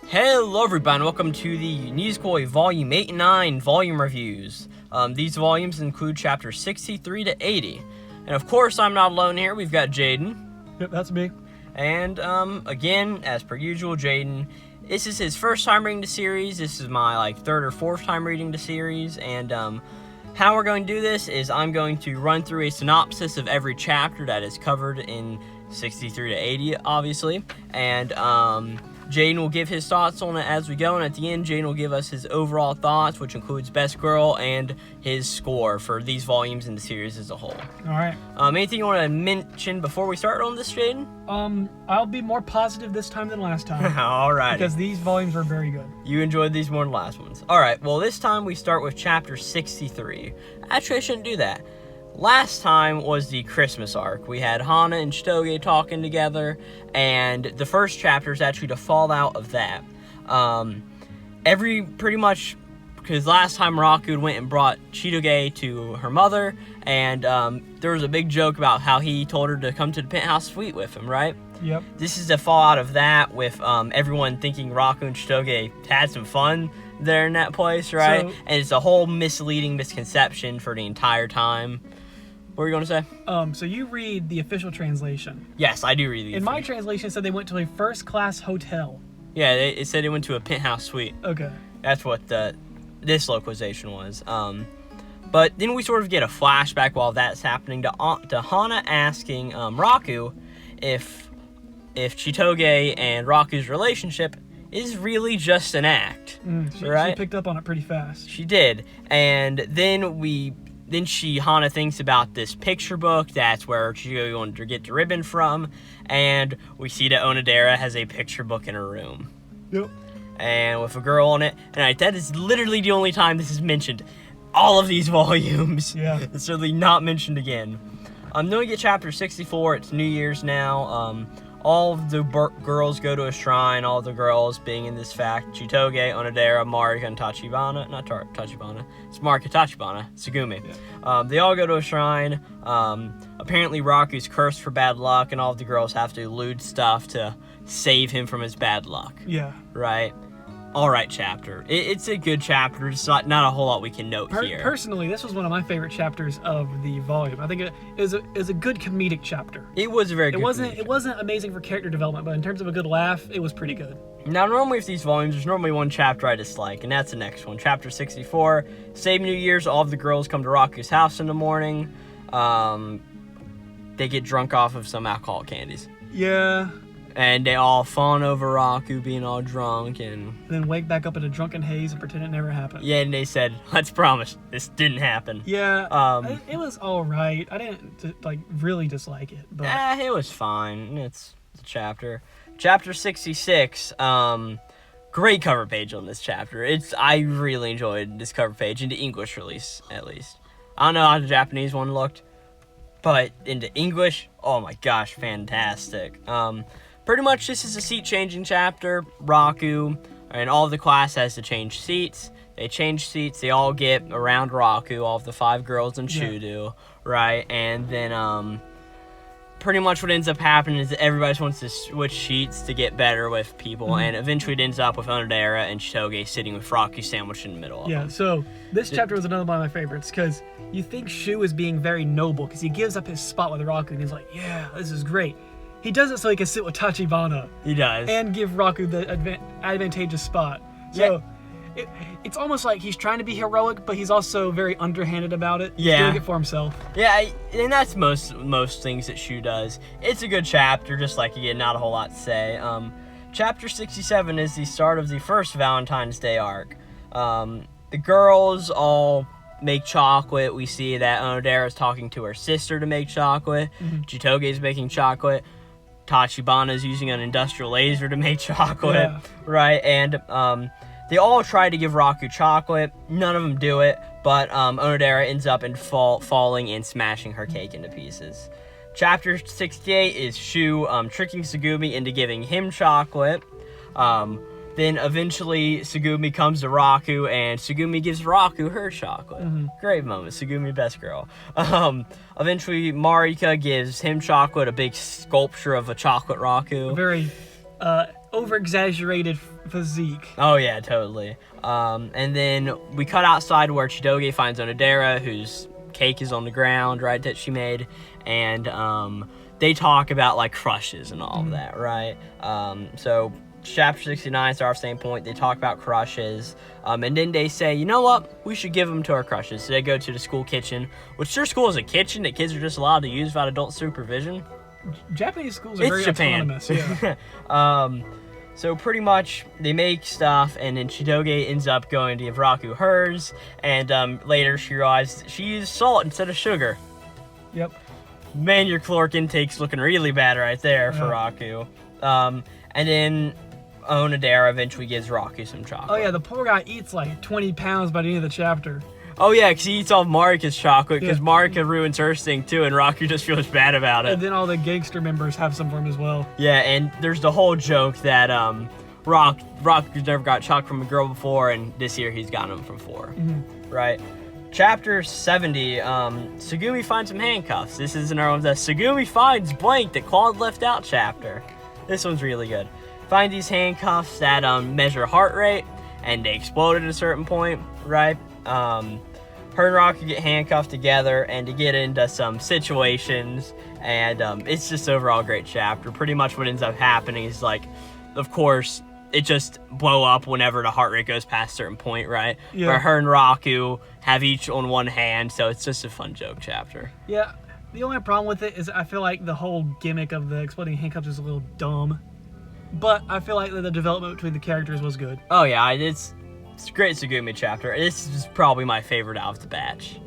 Hello everybody, welcome to the Nisekoi Volume 8 and 9 volume reviews. These volumes include chapters 63 to 80. And of course, I'm not alone here, we've got Jaden. Yep, that's me. And, again, as per usual, Jaden, this is his first time reading the series. This is my, third or fourth time reading the series. And, how we're going to do this is I'm going to run through a synopsis of every chapter that is covered in 63 to 80, obviously. And, Jaden will give his thoughts on it as we go, and at the end, Jaden will give us his overall thoughts, which includes Best Girl and his score for these volumes and the series as a whole. Alright. Anything you want to mention before we start on this, Jaden? I'll be more positive this time than last time. Alright. Because these volumes were very good. You enjoyed these more than the last ones. Alright, well, this time we start with chapter 63. Actually, I shouldn't do that. Last time was the Christmas arc. We had Hana and Chitoge talking together, and the first chapter is actually the fallout of that. Pretty much, because last time Raku went and brought Chitoge to her mother, and there was a big joke about how he told her to come to the penthouse suite with him, right? Yep. This is the fallout of that, with everyone thinking Raku and Chitoge had some fun there in that place, right? And it's a whole misconception for the entire time. What were you going to say? So you read the official translation. Yes, I do read the In my translation, it said they went to a first-class hotel. Yeah, it said they went to a penthouse suite. Okay. That's what this localization was. But then we sort of get a flashback while that's happening to Hana asking Raku if Chitoge and Raku's relationship is really just an act, right? She picked up on it pretty fast. She did, and then Hana thinks about this picture book. That's where she's going to get the ribbon from. And we see that Onodera has a picture book in her room. Yep. And with a girl on it. And that is literally the only time this is mentioned. All of these volumes. Yeah. It's really not mentioned again. Then we get chapter 64. It's New Year's now. All of the girls go to a shrine. All the girls being in this fact. Chitoge, Onodera, Marika, and Tachibana. Not Tachibana. It's Marika, Tachibana. Tsugumi. Yeah. They all go to a shrine. Apparently Raku's cursed for bad luck, and all of the girls have to elude stuff to save him from his bad luck. Yeah. Right? Alright chapter. It's a good chapter. It's not a whole lot we can note here. Personally, this was one of my favorite chapters of the volume. I think it is a good comedic chapter. It was a very good It wasn't amazing for character development, but in terms of a good laugh, it was pretty good. Now, normally with these volumes, there's normally one chapter I dislike, and that's the next one. Chapter 64. Same New Year's, all of the girls come to Raku's house in the morning. They get drunk off of some alcoholic candies. Yeah. And they all fawn over Raku being all drunk and then wake back up in a drunken haze and pretend it never happened. Yeah, and they said, let's promise this didn't happen. Yeah, it was alright. I didn't, really dislike it. But it was fine. It's a chapter. Chapter 66, great cover page on this chapter. I really enjoyed this cover page, in the English release, at least. I don't know how the Japanese one looked, but in the English, oh my gosh, fantastic. Pretty much this is a seat-changing chapter. Raku and all of the class has to change seats. They change seats. They all get around Raku, all of the 5 girls and Shudu, right? And then pretty much what ends up happening is that everybody wants to switch sheets to get better with people, and eventually it ends up with Onodera and Chitoge sitting with Raku sandwiched in the middle of them. So this chapter was another one of my favorites, because you think Shu is being very noble, because he gives up his spot with Raku, and he's like, yeah, this is great. He does it so he can sit with Tachibana. He does. And give Raku the advantageous spot. So it's almost like he's trying to be heroic, but he's also very underhanded about it. Yeah. He's doing it for himself. Yeah, and that's most things that Shu does. It's a good chapter, just like, again, not a whole lot to say. Chapter 67 is the start of the first Valentine's Day arc. The girls all make chocolate. We see that Onodera is talking to her sister to make chocolate. Chitoge is making chocolate. Tachibana is using an industrial laser to make chocolate, right? And they all try to give Raku chocolate. None of them do it, but Onodera ends up falling and smashing her cake into pieces. Chapter 68 is Shu tricking Tsugumi into giving him chocolate. Then eventually Tsugumi comes to Raku, and Tsugumi gives Raku her chocolate. Great moment. Tsugumi, best girl. Eventually Marika gives him chocolate, a big sculpture of a chocolate Raku. A very over-exaggerated physique. Oh yeah, totally. And then we cut outside where Chitoge finds Onodera, whose cake is on the ground, right, that she made, and they talk about like crushes and all of that, right? So chapter 69 is our same point. They talk about crushes, and then they say, you know what, we should give them to our crushes. So they go to the school kitchen, which their school is a kitchen that kids are just allowed to use without adult supervision. Japanese schools are very Japan. autonomous. Yeah. So pretty much they make stuff, and then Chitoge ends up going to give Raku hers, and later she realizes she used salt instead of sugar. Yep. Man, your caloric intake's looking really bad right there for Raku. And then Onodera eventually gives Raku some chocolate. Oh yeah, the poor guy eats like 20 pounds by the end of the chapter. Oh yeah, because he eats all Marika's chocolate, because Marika ruins her thing too, and Raku just feels bad about it. And then all the gangster members have some for him as well. Yeah, and there's the whole joke that Raku's never got chocolate from a girl before, and this year he's gotten them from 4. Right? Chapter 70, Tsugumi finds some handcuffs. This is another one of the Tsugumi finds blank that Claude left out chapter. This one's really good. Find these handcuffs that measure heart rate, and they explode at a certain point, right? Her and Raku get handcuffed together and to get into some situations, and it's just overall a great chapter. Pretty much what ends up happening is, like, of course, it just blow up whenever the heart rate goes past a certain point, right? Yeah. Where her and Raku have each on one hand, so it's just a fun joke chapter. Yeah, the only problem with it is I feel like the whole gimmick of the exploding handcuffs is a little dumb. But I feel like the development between the characters was good. Oh yeah, it's a great Tsugumi chapter. This is probably my favorite out of the batch.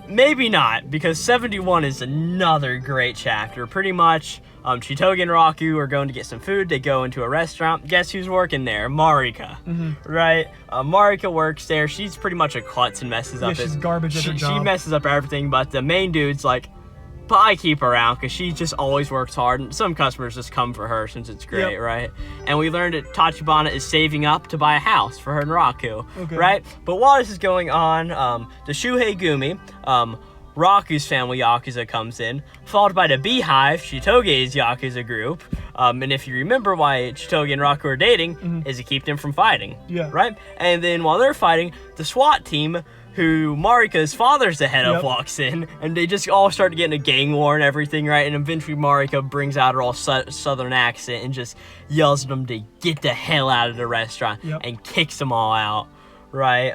Maybe not, because 71 is another great chapter. Pretty much, Chitoge and Raku are going to get some food. They go into a restaurant. Guess who's working there? Marika, right? Marika works there. She's pretty much a klutz and messes up. She's garbage at her job. She messes up everything, but the main dude's like, but I keep her around because she just always works hard, and some customers just come for her since it's great, right? And we learned that Tachibana is saving up to buy a house for her and Raku, right? But while this is going on, the Shuhei Gumi, Raku's family Yakuza comes in, followed by the Beehive, Chitoge's Yakuza group. And if you remember why Chitoge and Raku are dating, is to keep them from fighting, right? And then while they're fighting, the SWAT team, who Marika's father's the head of, walks in, and they just all start to get in a gang war and everything, right? And eventually Marika brings out her all southern accent and just yells at them to get the hell out of the restaurant and kicks them all out, right?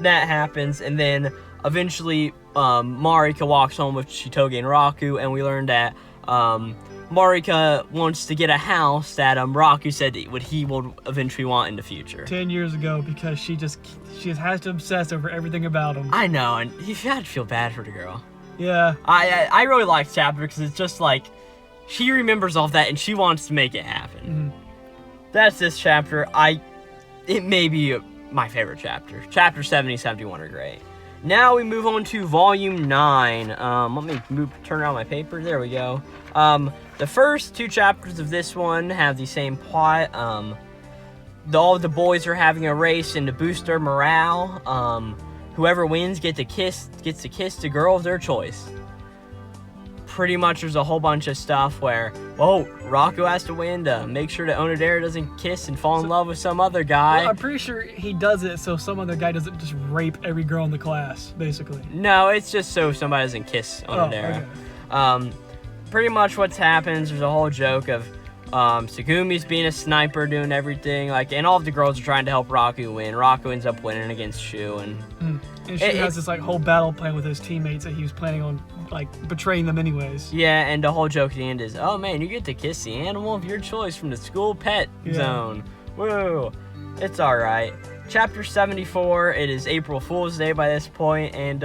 That happens, and then eventually Marika walks home with Chitoge and Raku, and we learn that Marika wants to get a house that Raku said that he will eventually want in the future. 10 years ago, because she has to obsess over everything about him. I know, and you had to feel bad for the girl. Yeah. I really like this chapter because it's just like she remembers all of that and she wants to make it happen. That's this chapter. It may be my favorite chapter. Chapter 70, 71 are great. Now we move on to volume 9. Let me turn around my paper. There we go. The first 2 chapters of this one have the same plot. All of the boys are having a race and to boost their morale. Whoever wins gets to kiss the girl of their choice. Pretty much there's a whole bunch of stuff where, Raku has to win to make sure that Onodera doesn't kiss and fall in love with some other guy. Well, I'm pretty sure he does it so some other guy doesn't just rape every girl in the class, basically. No, it's just so somebody doesn't kiss Onodera. Okay. Pretty much what's happens, there's a whole joke of Tsugumi's being a sniper, doing everything, and all of the girls are trying to help Raku win. Raku ends up winning against Shu, and Shu has this whole battle plan with his teammates that he was planning on betraying them anyways. Yeah, and the whole joke at the end is, oh man, you get to kiss the animal of your choice from the school pet zone. Woo! It's alright. Chapter 74, it is April Fool's Day by this point, and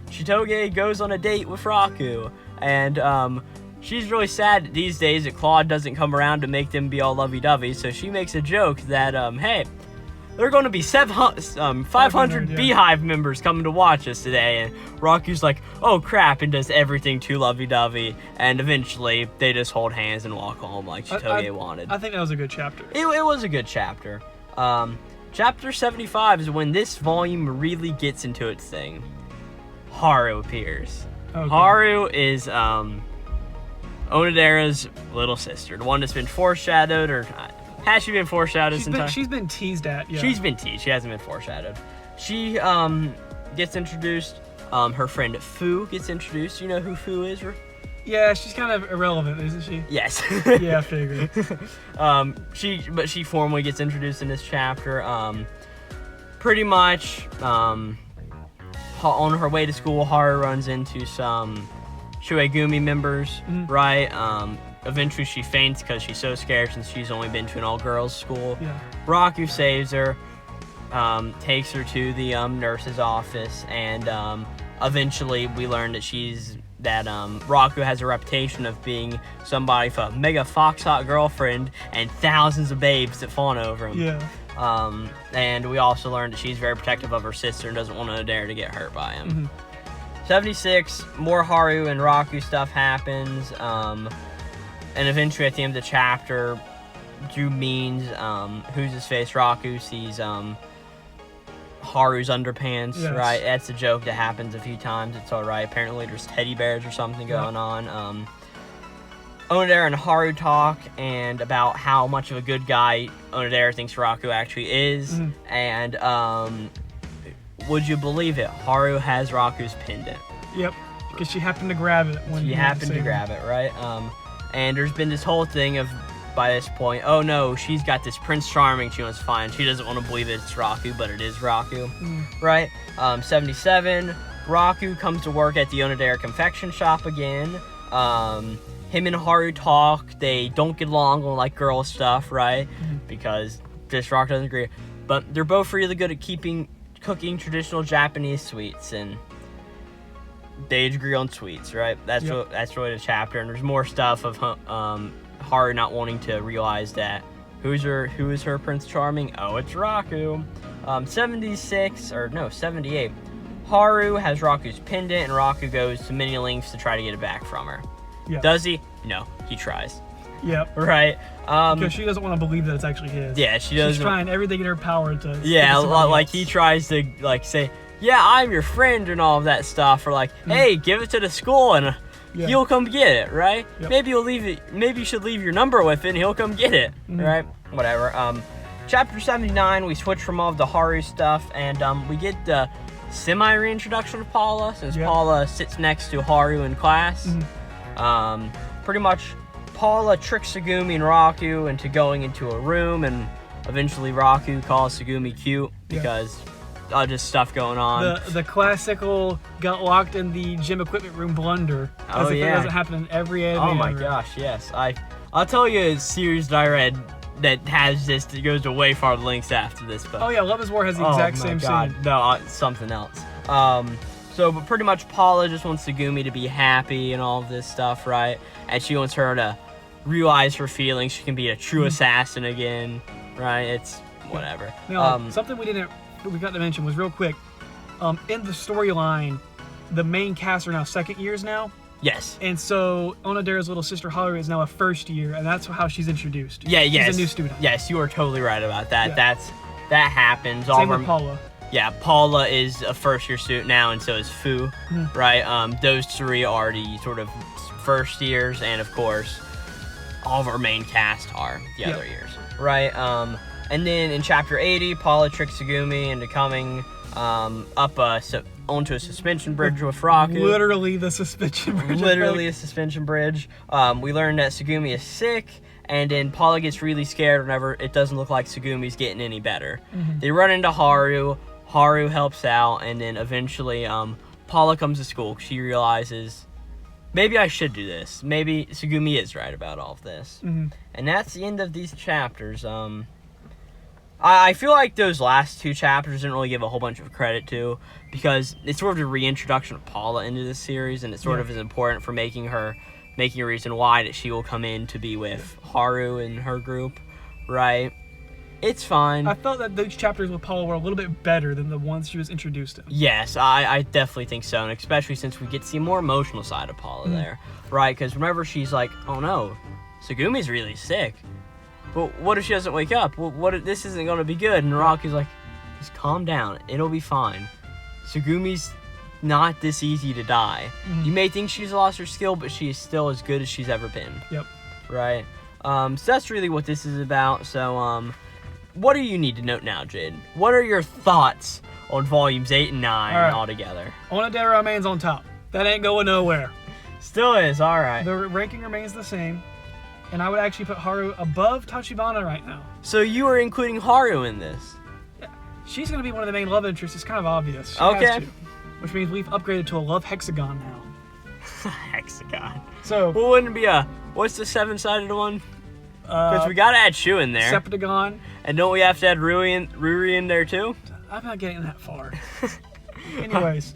Chitoge goes on a date with Raku, and she's really sad these days that Claude doesn't come around to make them be all lovey-dovey, so she makes a joke that, hey, there are going to be 500 Beehive members coming to watch us today, and Raku's like, oh crap, and does everything too lovey-dovey, and eventually they just hold hands and walk home like Chitoge wanted. I think that was a good chapter. It was a good chapter. Chapter 75 is when this volume really gets into its thing. Haru appears. Okay. Haru is Onodera's little sister, the one that's been foreshadowed or Has she been foreshadowed? She's been teased at. Yeah. She's been teased. She hasn't been foreshadowed. She gets introduced. Her friend Fu gets introduced. You know who Fu is? Yeah, she's kind of irrelevant, isn't she? Yes. Yeah, I figured. She formally gets introduced in this chapter. Pretty much, on her way to school, Haru runs into some Shuegumi members, right? Eventually she faints because she's so scared since she's only been to an all-girls school. Yeah. Raku saves her, takes her to the nurse's office, and eventually we learn that Raku has a reputation of being somebody with a mega fox-hot girlfriend and thousands of babes that fawn over him. Yeah. And we also learned that she's very protective of her sister and doesn't want to dare to get hurt by him. 76, more Haru and Raku stuff happens. And eventually at the end of the chapter, Drew means, who's his face, Raku sees Haru's underpants, yes. right? That's a joke that happens a few times. It's alright. Apparently there's teddy bears or something going on. Onodera and Haru talk and about how much of a good guy Onodera thinks Raku actually is. And would you believe it? Haru has Raku's pendant. Yep, because she happened to grab it when she happened to grab it, right? And there's been this whole thing of, by this point, oh no, she's got this Prince Charming she wants to find. She doesn't want to believe it's Raku, but it is Raku, right? 77, Raku comes to work at the Onodera confection shop again. Him and Haru talk. They don't get along on like girl stuff, right? Because this Raku doesn't agree. But they're both really good at cooking traditional Japanese sweets, and they agree on sweets, right? That's really the chapter. And there's more stuff of Haru not wanting to realize that who is her Prince Charming? Oh, it's Raku. 78. Haru has Raku's pendant, and Raku goes to many lengths to try to get it back from her. Yep. Does he? No, he tries. Yep. Right. Because she doesn't want to believe that it's actually his. Yeah, she doesn't. She's trying everything in her power to. Yeah, like he tries to like say, yeah, I'm your friend and all of that stuff, or like, hey, give it to the school and he'll come get it, right? Yep. Maybe you'll leave it. Maybe you should leave your number with it and he'll come get it, right? Whatever. Chapter 79, we switch from all of the Haru stuff and we get the semi-reintroduction of Paula, since Paula sits next to Haru in class. Pretty much, Paula tricks Tsugumi and Raku into going into a room, and eventually Raku calls Tsugumi cute because just stuff going on. The classical got locked in the gym equipment room blunder. As if it doesn't happen in every anime. Oh my gosh, yes. I'll tell you a series that I read that has this that goes to way far lengths after this. But oh yeah, Love is War has the exact same scene. No, something else. But pretty much Paula just wants Tsugumi to be happy and all of this stuff, right? And she wants her to realize her feelings. She can be a true assassin again, right? It's whatever. Now, something we got to mention was real quick. In the storyline, the main cast are now second years now. Yes. And so Onodera's little sister Haru is now a first year, and that's how she's introduced. Yeah, yes. She's a new student. Yes, you are totally right about that. Yeah. That happens. Same with Paula. Yeah, Paula is a first-year student now, and so is Fu, right? Those three are the sort of first years, and of course, all of our main cast are the other years, right? And then in Chapter 80, Paula tricks Tsugumi into coming up onto a suspension bridge with Raku. Literally the suspension bridge. Literally a suspension bridge. We learn that Tsugumi is sick, and then Paula gets really scared whenever it doesn't look like Tsugumi's getting any better. They run into Haru. Haru helps out, and then eventually Paula comes to school. She realizes, maybe I should do this. Maybe Tsugumi is right about all of this. And that's the end of these chapters. I feel like those last two chapters didn't really give a whole bunch of credit to, because it's sort of the reintroduction of Paula into this series, and it sort of is important for making a reason why that she will come in to be with Haru and her group, right? It's fine. I felt that those chapters with Paula were a little bit better than the ones she was introduced in. Yes, I definitely think so, and especially since we get to see more emotional side of Paula there, right? Because remember, she's like, oh no, Tsugumi's really sick. But what if she doesn't wake up? What if this isn't going to be good? And Raku's like, just calm down. It'll be fine. Tsugumi's not this easy to die. You may think she's lost her skill, but she is still as good as she's ever been. Yep. Right? So that's really what this is about. So, what do you need to note now, Jade? What are your thoughts on volumes 8 and 9 All right. altogether? Onodera remains on top. That ain't going nowhere. Still is, alright. The ranking remains the same. And I would actually put Haru above Tachibana right now. So you are including Haru in this? Yeah. She's going to be one of the main love interests. It's kind of obvious. She Okay. has to, which means we've upgraded to a love hexagon now. Hexagon. So, Well, wouldn't it be what's the 7-sided one? Because we gotta add Shu in there. Septagon. And don't we have to add Ruri in there too? I'm not getting that far. Anyways,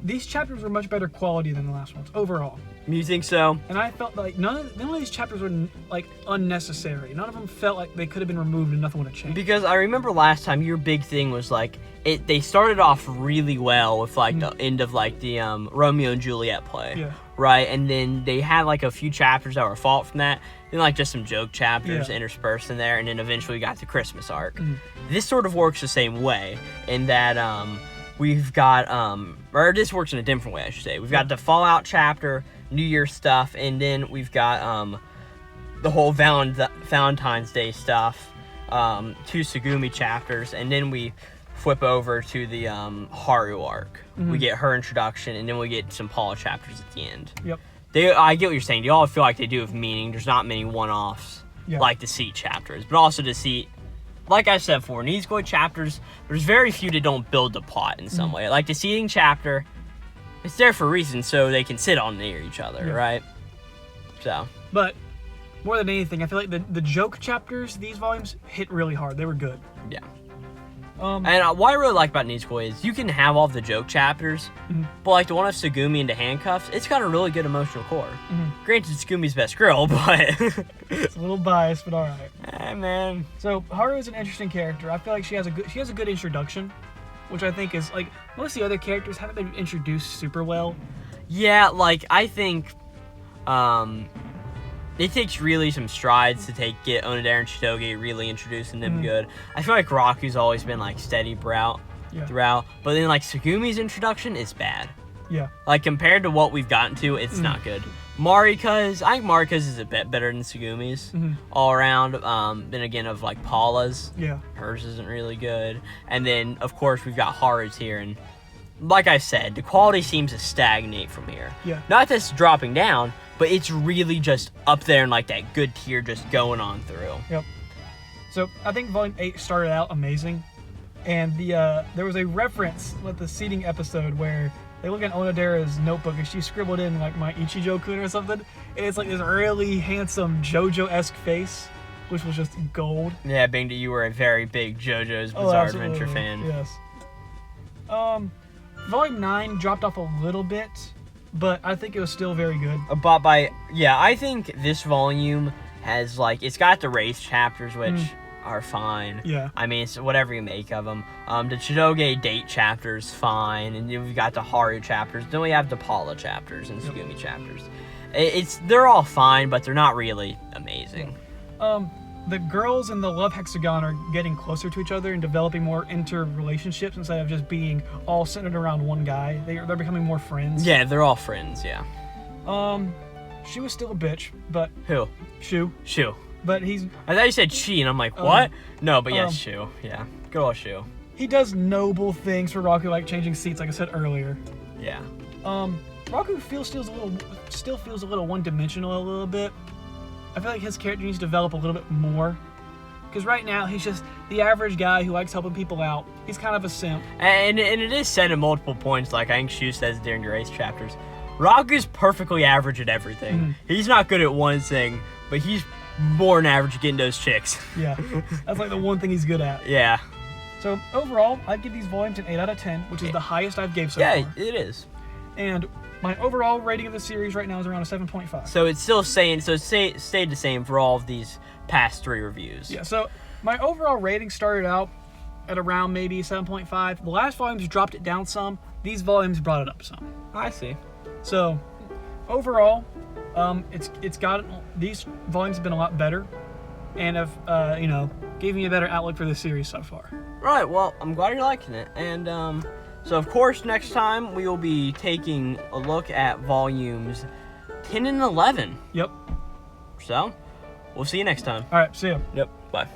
these chapters were much better quality than the last ones overall. You think so? And I felt like none of these chapters were like unnecessary. None of them felt like they could have been removed and nothing would have changed. Because I remember last time your big thing was like they started off really well with like the end of like the Romeo and Juliet play. Yeah. Right? And then they had like a few chapters that were fault from that. Then like just some joke chapters interspersed in there, and then eventually we got the Christmas arc. This sort of works the same way in that we've got or this works in a different way, I should say. We've got the Fallout chapter, New Year stuff, and then we've got the whole Valentine's Day stuff, 2 Tsugumi chapters, and then we flip over to the Haru arc. We get her introduction, and then we get some Paula chapters at the end. Yep. I get what you're saying. They all feel like they do have meaning. There's not many one-offs like the Seat chapters, but also the Seat, like I said before, Nisekoi chapters, there's very few that don't build the plot in some way. Like the Seating chapter, it's there for a reason, so they can sit on near each other, right? So. But more than anything, I feel like the joke chapters, these volumes hit really hard. They were good. Yeah. And what I really like about Nisekoi is you can have all the joke chapters, but like the one of Tsugumi into handcuffs, it's got a really good emotional core. Granted, Tsugumi's best girl, but it's a little biased, but all right. Hey, man. So Haru is an interesting character. I feel like she has a good introduction, which I think is like most of the other characters haven't been introduced super well. Yeah, like I think it takes really some strides to get Onodera and Chitoge really introducing them good. I feel like Raku's always been like steady throughout, but then like Tsugumi's introduction is bad. Yeah. Like compared to what we've gotten to, it's not good. Marika's, I think Marika's is a bit better than Tsugumi's all around. Then again, of like Paula's, hers isn't really good. And then of course we've got Haru's here, and like I said, the quality seems to stagnate from here. Yeah. Not that it's dropping down, but it's really just up there in like that good tier just going on through. Yep. So I think Volume 8 started out amazing. And there was a reference with the seating episode where they look at Onodera's notebook and she scribbled in like my Ichijo-kun or something. And it's like this really handsome JoJo-esque face, which was just gold. Yeah, being that you were a very big JoJo's Bizarre Adventure fan. Yes. Volume 9 dropped off a little bit, but I think it was still very good. I think this volume has like, it's got the race chapters, which are fine. Yeah. I mean, it's whatever you make of them. The Chitoge date chapter's fine, and then we've got the Haru chapters. Then we have the Paula chapters and Tsugumi chapters. They're all fine, but they're not really amazing. The girls in the love hexagon are getting closer to each other and developing more interrelationships instead of just being all centered around one guy. They're becoming more friends. Yeah, they're all friends, yeah. She was still a bitch, but... Who? Shu. But he's... I thought you said she, and I'm like, what? No, but yes, Shu. Yeah. Good old Shu. He does noble things for Raku, like changing seats, like I said earlier. Yeah. Raku still feels a little one-dimensional a little bit. I feel like his character needs to develop a little bit more. Because right now, he's just the average guy who likes helping people out. He's kind of a simp. And it is said at multiple points, like I think Shu says during the race chapters, Raku's perfectly average at everything. He's not good at one thing, but he's more than average at getting those chicks. Yeah, that's like the one thing he's good at. Yeah. So overall, I'd give these volumes an 8 out of 10, which is the highest I've gave so far. Yeah, it is. And my overall rating of the series right now is around a 7.5. So it's still stayed the same for all of these past 3 reviews. Yeah, so my overall rating started out at around maybe 7.5. The last volumes dropped it down some. These volumes brought it up some. I see. So overall, these volumes have been a lot better, and have gave me a better outlook for the series so far. Right. Well, I'm glad you're liking it, and so of course next time we will be taking a look at volumes 10 and 11. Yep. So, we'll see you next time. All right, see ya. Yep. Bye.